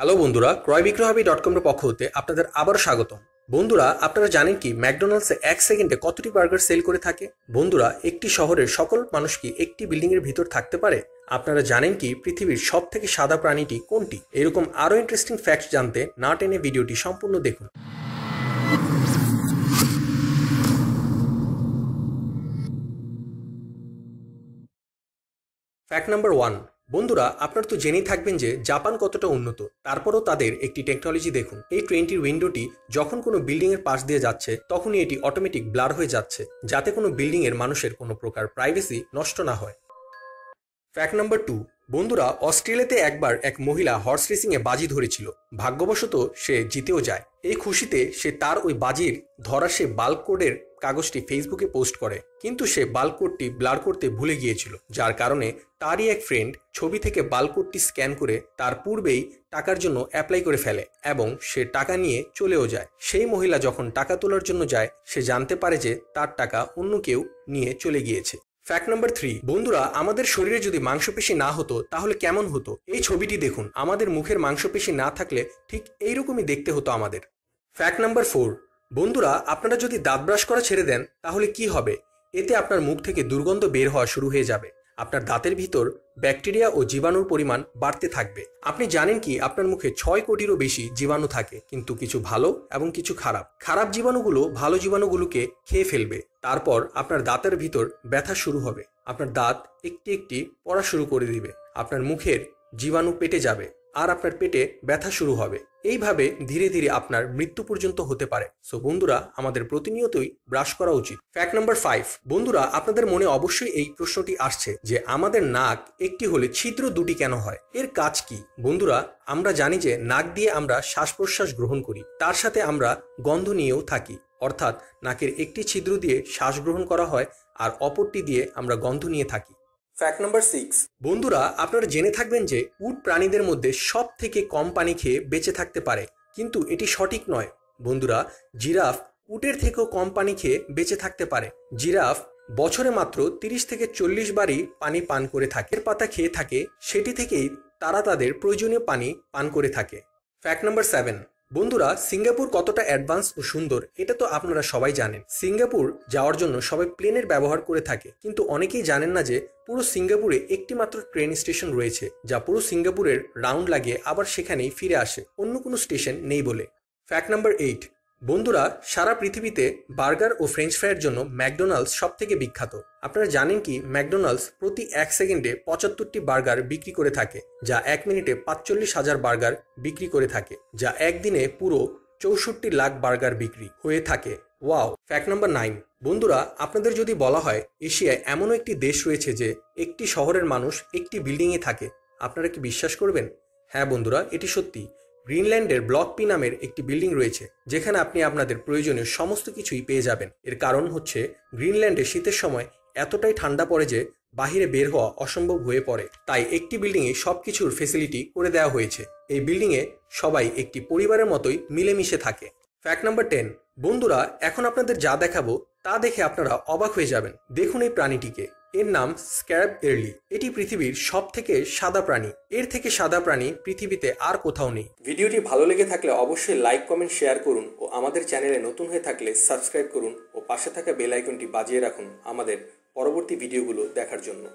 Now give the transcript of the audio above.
Hello বন্ধুরা, ক্রয়বিক্রয়হবি.com এর পক্ষ হতে আপনাদের আবারও স্বাগতম। বন্ধুরা, আপনারা জানেন কি ম্যাকডোনাল্ডসে 1 সেকেন্ডে কতটি বার্গার সেল করে থাকে? বন্ধুরা, একটি শহরের সকল মানুষ কি একটি বিল্ডিং এর ভিতর থাকতে পারে? আপনারা জানেন কি পৃথিবীর সবথেকে সাদা প্রাণীটি কোনটি? এরকম আরো ইন্টারেস্টিং ফ্যাক্ট জানতে না টেনে ভিডিওটি সম্পূর্ণ দেখুন। Fact number 1। বন্ধুরা, আপনারা তো জেনেই থাকবেন যে জাপান কতটা উন্নত, তারপরও তাদের একটি টেকনোলজি দেখুন। এই ট্রেনটির উইন্ডোটি যখন কোনো বিল্ডিং এর পাশ দিয়ে যাচ্ছে তখনই এটি অটোমেটিক ব্লার হয়ে যাচ্ছে, যাতে কোনো বিল্ডিং এর মানুষের কোনো প্রকার প্রাইভেসি নষ্ট না হয়। Fact number 2। বন্ধুরা, অস্ট্রেলিয়াতে একবার এক মহিলা হর্স রেসিং এ বাজি ধরেছিল। ভাগ্যবশত সে জিতেও যায়। এই খুশিতে সে তার ওই বাজির ধরা সে বাল্ক কোডের কাগজটি ফেসবুকে পোস্ট করে, কিন্তু সে বাল্ক কোডটি ব্লার করতে ভুলে গিয়েছিল, যার কারণে তারই এক ফ্রেন্ড ছবি থেকে বাল্ক কোডটি স্ক্যান করে তার পূর্বেই টাকার জন্য অ্যাপ্লাই করে ফেলে এবং সে টাকা নিয়ে চলেও যায়। সেই মহিলা যখন টাকা তোলার জন্য যায়, সে জানতে পারে যে তার টাকা অন্য কেউ নিয়ে চলে গিয়েছে। Fact number 3। বন্ধুরা, আমাদের শরীরে যদি মাংসপেশি না হতো তাহলে কেমন হতো? এই ছবিটি দেখুন। আমাদের মুখের মাংসপেশি না থাকলে ঠিক এইরকমই দেখতে হতো আমাদের। Fact number 4। বন্ধুরা, আপনারা যদি দাঁত ব্রাশ করা ছেড়ে দেন তাহলে কি হবে? এতে আপনার মুখ থেকে দুর্গন্ধ বের হওয়া শুরু হয়ে যাবে। আপনার দাঁতের ভিতর ব্যাকটেরিয়া ও জীবাণুর পরিমাণ বাড়তে থাকবে। আপনি জানেন কি আপনার মুখে 6 কোটিরও বেশি জীবাণু থাকে, কিন্তু কিছু ভালো এবং কিছু খারাপ। খারাপ জীবাণুগুলো ভালো জীবাণুগুলোকে খেয়ে ফেলবে। তারপর আপনার দাঁতের ভিতর ব্যথা শুরু হবে। আপনার দাঁত একটি একটি পড়া শুরু করে দিবে। আপনার মুখের জীবাণু পেটে যাবে আর আপনার পেটে ব্যথা শুরু হবে। এইভাবে ধীরে ধীরে আপনার মৃত্যু পর্যন্ত হতে পারে। সো বন্ধুরা, আমাদের প্রতিনিয়তই ব্রাশ করা উচিত। Fact number 5। বন্ধুরা, আপনাদের মনে অবশ্যই এই প্রশ্নটি আসছে যে আমাদের নাক একটি হলে ছিদ্র দুটি কেন হয়? এর কাজ কি? বন্ধুরা, আমরা জানি যে নাক দিয়ে আমরা শ্বাস প্রশ্বাস গ্রহণ করি, তার সাথে আমরা গন্ধ নিয়েও থাকি। অর্থাৎ নাকের একটি ছিদ্র দিয়ে শ্বাস গ্রহণ করা হয় আর অপরটি দিয়ে আমরা গন্ধ নিয়ে থাকি। Fact number 6। বন্ধুরা, আপনারা জেনে থাকবেন যে উট প্রাণীদের মধ্যে সব থেকে কম পানি খেয়ে বেঁচে থাকতে পারে, কিন্তু এটি সঠিক নয়। বন্ধুরা, জিরাফ উটের থেকেও কম পানি খেয়ে বেঁচে থাকতে পারে। জিরাফ বছরে মাত্র 30 থেকে 40 বারই পানি পান করে থাকে। এর পাতা খেয়ে থাকে, সেটি থেকেই তারা তাদের প্রয়োজনীয় পানি পান করে থাকে। Fact number 7। বন্ধুরা, সিঙ্গাপুর কতটা অ্যাডভান্স ও সুন্দর এটা তো আপনারা সবাই জানেন। সিঙ্গাপুর যাওয়ার জন্য সবাই প্লেনের ব্যবহার করে থাকে, কিন্তু অনেকেই জানেন না যে পুরো সিঙ্গাপুরে একটি মাত্র ট্রেন স্টেশন রয়েছে, যা পুরো সিঙ্গাপুরের রাউন্ড লাগিয়ে আবার সেখানেই ফিরে আসে, অন্য কোনো স্টেশন নেই বলে। Fact number 8। বন্ধুরা, সারা পৃথিবীতে বার্গার ও ফ্রেঞ্চ ফ্রাইয়ের জন্য ম্যাকডোনাল্ডস সব থেকে বিখ্যাত। আপনারা জানেন কি ম্যাকডোনাল্ডস প্রতি 1 সেকেন্ডে 75টি বার্গার বিক্রি করে থাকে, যা 1 মিনিটে 45,000 বার্গার বিক্রি করে থাকে, যা একদিনে পুরো 64 লাখ বার্গার বিক্রি হয়ে থাকে। ওয়াও। Fact number 9। বন্ধুরা, আপনাদের যদি বলা হয় এশিয়ায় এমন একটি দেশ রয়েছে যে একটি শহরের মানুষ একটি বিল্ডিংয়ে থাকে, আপনারা কি বিশ্বাস করবেন? হ্যাঁ বন্ধুরা, এটি সত্যি। গ্রিনল্যান্ডের ব্লক পি নামের একটি বিল্ডিং রয়েছে, যেখানে আপনি আপনাদের প্রয়োজনীয় সমস্ত কিছুই পেয়ে যাবেন। এর কারণ হচ্ছে গ্রিনল্যান্ডে শীতের সময় এতটাই ঠান্ডা পড়ে যে বাহিরে বের হওয়া অসম্ভব হয়ে পড়ে। তাই একটি বিল্ডিংয়ে সবকিছুর ফেসিলিটি করে দেওয়া হয়েছে। এই বিল্ডিংয়ে সবাই একটি পরিবারের মতোই মিলেমিশে থাকে। Fact number 10। বন্ধুরা, এখন আপনাদের যা দেখাবো তা দেখে আপনারা অবাক হয়ে যাবেন। দেখুন এই প্রাণীটিকে। এর নাম স্ক্যাব এয়ারলি। এটি পৃথিবীর সব থেকে সাদা প্রাণী। এর থেকে সাদা প্রাণী পৃথিবীতে আর কোথাও নেই। ভিডিওটি ভালো লেগে থাকলে অবশ্যই লাইক, কমেন্ট, শেয়ার করুন ও আমাদের চ্যানেলে নতুন হয়ে থাকলে সাবস্ক্রাইব করুন ও পাশে থাকা বেল আইকনটি বাজিয়ে রাখুন আমাদের পরবর্তী ভিডিওগুলো দেখার জন্য।